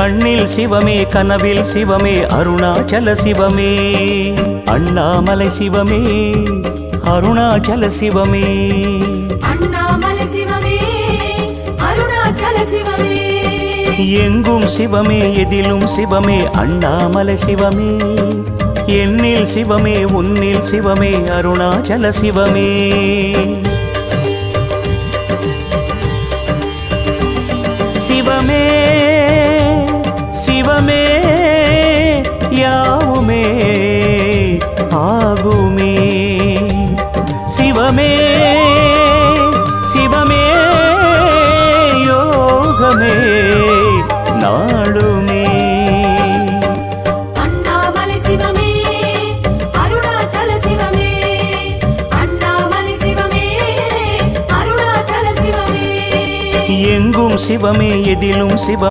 கண்ணில் சிவமே கனவில் சிவமே அருணாச்சல சிவமே அண்ணாமலை சிவமே அருணாச்சல சிவமே அண்ணாமலை சிவமே அருணாச்சல சிவமே எங்கும் சிவமே எதிலும் சிவமே அண்ணாமலை சிவமே என்னில் சிவமே உன்னில் சிவமே அருணாச்சல சிவமே சிவமே சிவமே யாவுமே ஆகுமே சிவமே சிவமே யோகமே நாளுமே அண்ணாமலை சிவமே அருணாச்சல சிவமே அண்ணாமலை சிவமே அருணாச்சல சிவமே எங்கும் சிவமே எதிலும் சிவ